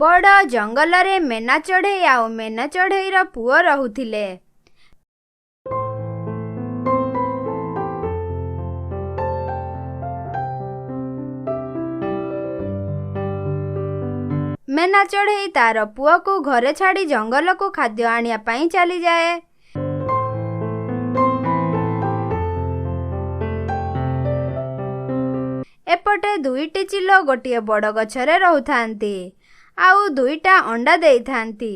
ବଡ଼ ଜଙ୍ଗଲରେ ମେନା ଚଢ଼େଇ ଆଉ ମେନା ଚଢ଼େଇର ପୁଅ ରହୁଥିଲେ। ମେନା ଚଢ଼େଇ ତାର ପୁଅକୁ ଘରେ ଛାଡ଼ି ଜଙ୍ଗଲକୁ ଖାଦ୍ୟ ଆଣିବା ପାଇଁ ଚାଲିଯାଏ। ଏପଟେ ଦୁଇଟି ଚିଲ ଗୋଟିଏ ବଡ଼ ଗଛରେ ରହୁଥାନ୍ତି ଆଉ ଦୁଇଟା ଅଣ୍ଡା ଦେଇଥାନ୍ତି।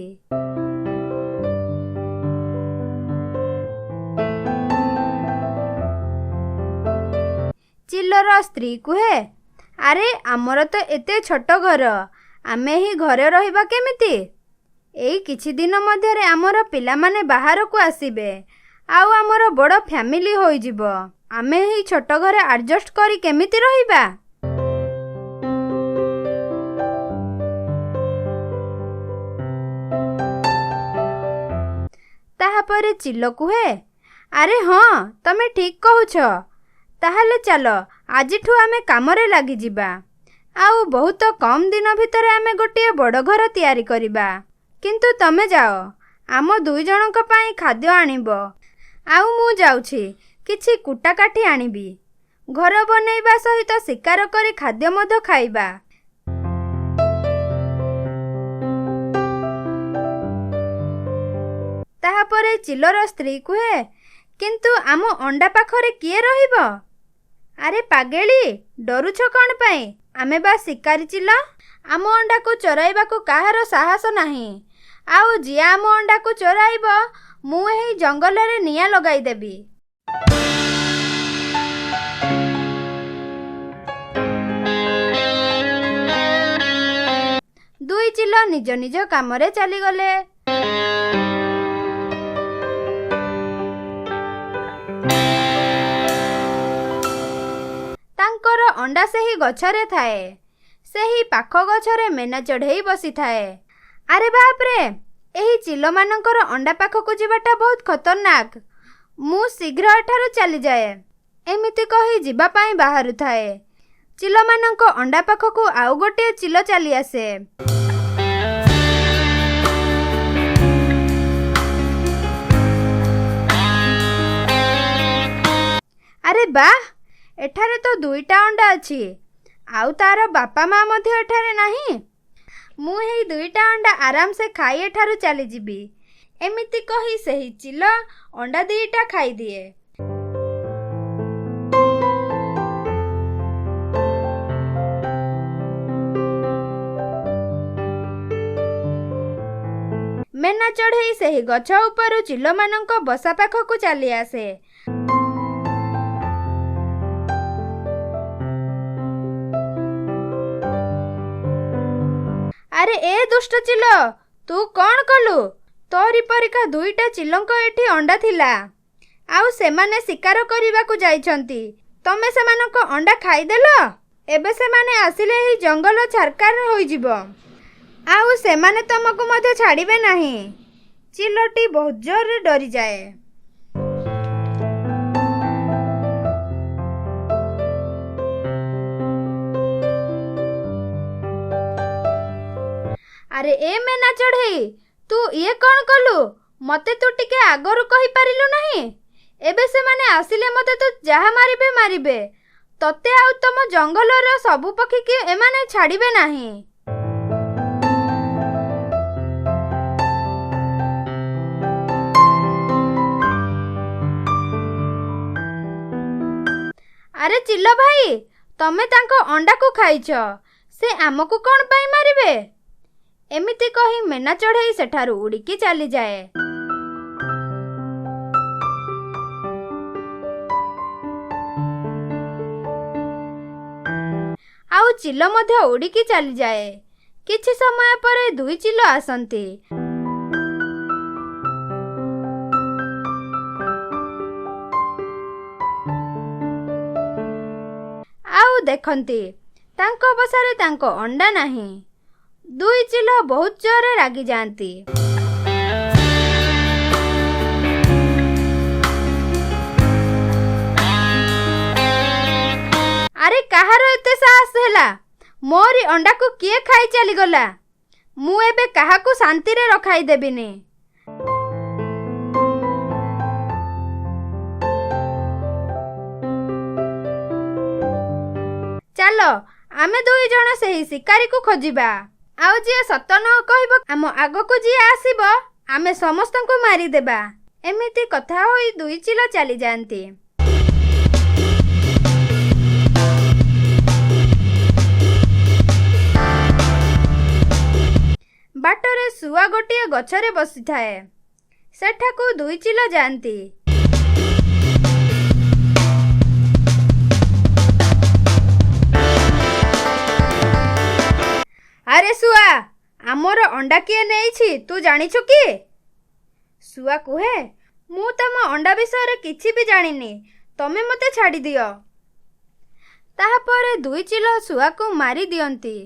ଚିଲର ସ୍ତ୍ରୀ କୁହେ, ଆରେ ଆମର ତ ଏତେ ଛୋଟ ଘର, ଆମେ ଏହି ଘରେ ରହିବା କେମିତି? ଏଇ କିଛି ଦିନ ମଧ୍ୟରେ ଆମର ପିଲାମାନେ ବାହାରକୁ ଆସିବେ ଆଉ ଆମର ବଡ଼ ଫ୍ୟାମିଲି ହୋଇଯିବ। ଆମେ ଏହି ଛୋଟ ଘରେ ଆଡଜଷ୍ଟ କରି କେମିତି ରହିବା? ତାହାପରେ ଚିଲ କୁହେ, ଆରେ ହଁ, ତମେ ଠିକ୍ କହୁଛ। ତାହେଲେ ଚାଲ ଆଜିଠୁ ଆମେ କାମରେ ଲାଗିଯିବା ଆଉ ବହୁତ କମ୍ ଦିନ ଭିତରେ ଆମେ ଗୋଟିଏ ବଡ଼ ଘର ତିଆରି କରିବା। କିନ୍ତୁ ତମେ ଯାଅ, ଆମ ଦୁଇ ଜଣଙ୍କ ପାଇଁ ଖାଦ୍ୟ ଆଣିବ ଆଉ ମୁଁ ଯାଉଛି କିଛି କୁଟା କାଠି ଆଣିବି। ଘର ବନେଇବା ସହିତ ଶିକାର କରି ଖାଦ୍ୟ ମଧ୍ୟ ଖାଇବା। ତାହାପରେ ଚିଲର ସ୍ତ୍ରୀ କୁହେ, କିନ୍ତୁ ଆମ ଅଣ୍ଡା ପାଖରେ କିଏ ରହିବ? ଆରେ ପାଗେଳି, ଡରୁଛ କ'ଣ ପାଇଁ? ଆମେ ବା ଶିକାରୀ ଚିଲ। ଆମ ଅଣ୍ଡାକୁ ଚୋରାଇବାକୁ କାହାର ସାହସ ନାହିଁ। ଆଉ ଯିଏ ଆମ ଅଣ୍ଡାକୁ ଚୋରାଇବ, ମୁଁ ଏହି ଜଙ୍ଗଲରେ ନିଆଁ ଲଗାଇଦେବି। ଦୁଇ ଚିଲ ନିଜ ନିଜ କାମରେ ଚାଲିଗଲେ। ତାଙ୍କର ଅଣ୍ଡା ସେହି ଗଛରେ ଥାଏ। ସେହି ପାଖ ଗଛରେ ମେନା ଚଢ଼େଇ ବସିଥାଏ। ଆରେ ବାପରେ, ଏହି ଚିଲମାନଙ୍କର ଅଣ୍ଡା ପାଖକୁ ଯିବାଟା ବହୁତ ଖତରନାକ। ମୁଁ ଶୀଘ୍ର ଏଠାରୁ ଚାଲିଯାଏ। ଏମିତି କହି ଯିବା ପାଇଁ ବାହାରୁଥାଏ। ଚିଲମାନଙ୍କ ଅଣ୍ଡା ପାଖକୁ ଆଉ ଗୋଟିଏ ଚିଲ ଚାଲି ଆସେ। ଆରେ ବାଃ, ଏଠାରେ ତ ଦୁଇଟା ଅଣ୍ଡା ଅଛି ଆଉ ତାର ବାପା ମା ମଧ୍ୟ ଏଠାରେ ନାହିଁ। ମୁଁ ଏହି ଦୁଇଟା ଅଣ୍ଡା ଆରାମସେ ଖାଇ ଏଠାରୁ ଚାଲିଯିବି। ଏମିତି କହି ସେହି ଚିଲ ଅଣ୍ଡା ଦୁଇଟା ଖାଇଦିଏ। ମେନା ଚଢ଼େଇ ସେହି ଗଛ ଉପରୁ ଚିଲମାନଙ୍କ ବସା ପାଖକୁ ଚାଲି ଆସେ। ଆରେ ଏ ଦୁଷ୍ଟ ଚିଲ, ତୁ କ'ଣ କଲୁ? ତୋରି ପରିକା ଦୁଇଟା ଚିଲଙ୍କ ଏଠି ଅଣ୍ଡା ଥିଲା ଆଉ ସେମାନେ ଶିକାର କରିବାକୁ ଯାଇଛନ୍ତି। ତମେ ସେମାନଙ୍କ ଅଣ୍ଡା ଖାଇଦେଲ। ଏବେ ସେମାନେ ଆସିଲେ ଏହି ଜଙ୍ଗଲ ଛାରକାର ହୋଇଯିବ ଆଉ ସେମାନେ ତମକୁ ମଧ୍ୟ ଛାଡ଼ିବେ ନାହିଁ। ଚିଲଟି ବହୁତ ଜୋରରେ ଡରିଯାଏ। ଆରେ ଏ ମେନା ଚଢ଼େଇ, ତୁ ଇଏ କ'ଣ କଲୁ? ମୋତେ ତୁ ଟିକେ ଆଗରୁ କହିପାରିଲୁ ନାହିଁ? ଏବେ ସେମାନେ ଆସିଲେ ମୋତେ ତୁ ଯାହା ମାରିବେ ମାରିବେ। ତତେ ଆଉ ତମ ଜଙ୍ଗଲର ସବୁ ପକ୍ଷୀକି ଏମାନେ ଛାଡ଼ିବେ ନାହିଁ। ଆରେ ଚିଲ ଭାଇ, ତମେ ତାଙ୍କ ଅଣ୍ଡାକୁ ଖାଇଛ, ସେ ଆମକୁ କ'ଣ ପାଇଁ ମାରିବେ? ଏମିତି କହି ମେନା ଚଢ଼େଇ ସେଠାରୁ ଉଡ଼ିକି ଚାଲିଯାଏ। ଆଉ ଚିଲ ମଧ୍ୟ ଉଡ଼ିକି ଚାଲିଯାଏ। କିଛି ସମୟ ପରେ ଦୁଇ ଚିଲ ଆସନ୍ତି। ଆଉ ଦେଖନ୍ତି, ତାଙ୍କ ବସାରେ ତାଙ୍କ ଅଣ୍ଡା ନାହିଁ। ଦୁଇ ଚିଲ ବହୁତ ଜୋରରେ ରାଗିଯାଆନ୍ତି। ଆରେ କାହାର ଏତେ ସାହସ ହେଲା? ମୋରି ଅଣ୍ଡାକୁ କିଏ ଖାଇ ଚାଲିଗଲା? ମୁଁ ଏବେ କାହାକୁ ଶାନ୍ତିରେ ରଖାଇଦେବିନି। ଚାଲ ଆମେ ଦୁଇ ଜଣ ସେହି ଶିକାରୀକୁ ଖୋଜିବା। ଆଉ ଯିଏ ସତ ନ କହିବ, ଆମ ଆଗକୁ ଯିଏ ଆସିବ, ଆମେ ସମସ୍ତଙ୍କୁ ମାରିଦେବା। ଏମିତି କଥା ହୋଇ ଦୁଇ ଚିଲ ଚାଲିଯାଆନ୍ତି। ବାଟରେ ଶୁଆ ଗୋଟିଏ ଗଛରେ ବସିଥାଏ। ସେଠାକୁ ଦୁଇ ଚିଲ ଯାଆନ୍ତି। ଆରେ ଶୁଆ, ଆମର ଅଣ୍ଡା କିଏ ନେଇଛି ତୁ ଜାଣିଛୁ କି? ଶୁଆ କୁହେ, ମୁଁ ତମ ଅଣ୍ଡା ବିଷୟରେ କିଛି ବି ଜାଣିନି, ତମେ ମୋତେ ଛାଡ଼ିଦିଅ। ତାହାପରେ ଦୁଇ ଚିଲ ଶୁଆକୁ ମାରି ଦିଅନ୍ତି।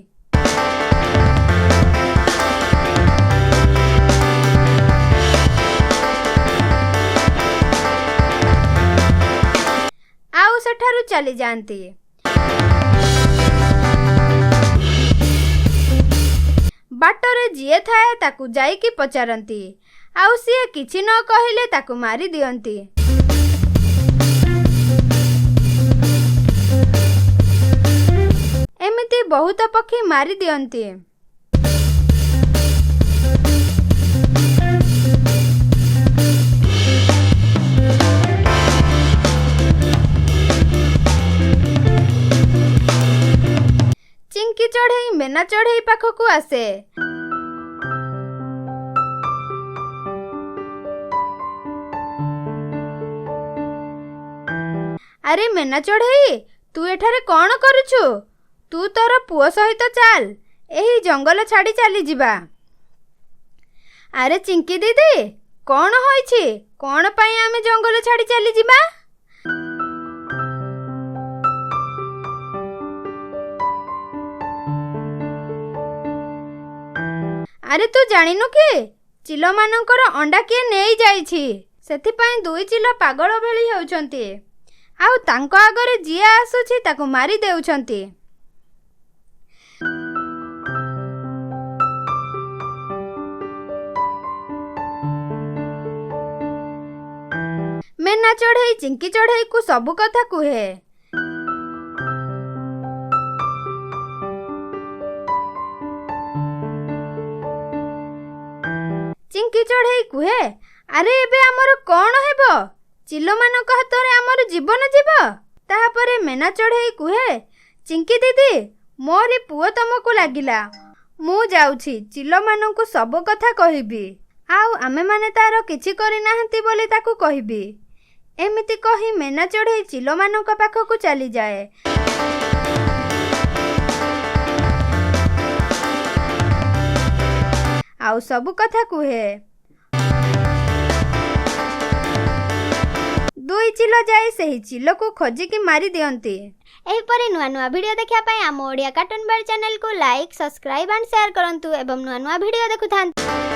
ଆଉ ସେଠାରୁ ଚାଲିଯାଆନ୍ତି। ବାଟରେ ଯିଏ ଥାଏ ତାକୁ ଯାଇକି ପଚାରନ୍ତି, ଆଉ ସିଏ କିଛି ନ କହିଲେ ତାକୁ ମାରି ଦିଅନ୍ତି। ଏମିତି ବହୁତ ପକ୍ଷୀ ମାରି ଦିଅନ୍ତି। ଚିଙ୍କି ଚଢ଼େଇ ମେନା ଚଢ଼େଇ ପାଖକୁ ଆସେ। ଆରେ ମେନା ଚଢ଼େଇ, ତୁ ଏଠାରେ କ'ଣ କରୁଛୁ? ତୁ ତୋର ପୁଅ ସହିତ ଚାଲ, ଏହି ଜଙ୍ଗଲ ଛାଡ଼ି ଚାଲିଯିବା। ଆରେ ଚିଙ୍କି ଦିଦି, କ'ଣ ହୋଇଛି? କ'ଣ ପାଇଁ ଆମେ ଜଙ୍ଗଲ ଛାଡ଼ି ଚାଲିଯିବା? ଆରେ ତୁ ଜାଣିନୁ କି, ଚିଲମାନଙ୍କର ଅଣ୍ଡା କିଏ ନେଇଯାଇଛି। ସେଥିପାଇଁ ଦୁଇ ଚିଲ ପାଗଳ ଭଳି ହେଉଛନ୍ତି, ଆଉ ତାଙ୍କ ଆଗରେ ଯିଏ ଆସୁଛି ତାକୁ ମାରି ଦେଉଛନ୍ତି। ମେନା ଚଢ଼େଇ ଚିଙ୍କି ଚଢ଼େଇକୁ ସବୁ କଥା କୁହେ। ଚିଙ୍କି ଚଢ଼େଇ କୁହେ, ଆରେ ଏବେ ଆମର କ'ଣ ହେବ? ଚିଲମାନଙ୍କ ହାତରେ ଆମର ଜୀବନ ଯିବ। ତାହାପରେ ମେନା ଚଢ଼େଇ କୁହେ, ଚିଙ୍କି ଦିଦି, ମୋରି ପୁଅ ତମକୁ ଲାଗିଲା। ମୁଁ ଯାଉଛି, ଚିଲମାନଙ୍କୁ ସବୁ କଥା କହିବି, ଆଉ ଆମେମାନେ ତାର କିଛି କରିନାହାନ୍ତି ବୋଲି ତାକୁ କହିବି। ଏମିତି କହି ମେନା ଚଢ଼େଇ ଚିଲମାନଙ୍କ ପାଖକୁ ଚାଲିଯାଏ। ଆଉ ସବୁ କଥା କୁହେ। ଦୁଇ ଚିଲ ଯାଇ ସେହି ଚିଲକୁ ଖୋଜିକି ମାରି ଦିଅନ୍ତି। ଏହିପରି ନୂଆ ନୂଆ ଭିଡ଼ିଓ ଦେଖିବା ପାଇଁ ଆମ ଓଡ଼ିଆ କାର୍ଟୁନ ବାର୍ଡ ଚ୍ୟାନେଲକୁ ଲାଇକ୍, ସବସ୍କ୍ରାଇବ୍ ଆଣ୍ଡ ସେୟାର କରନ୍ତୁ ଏବଂ ନୂଆ ନୂଆ ଭିଡ଼ିଓ ଦେଖୁଥାନ୍ତୁ।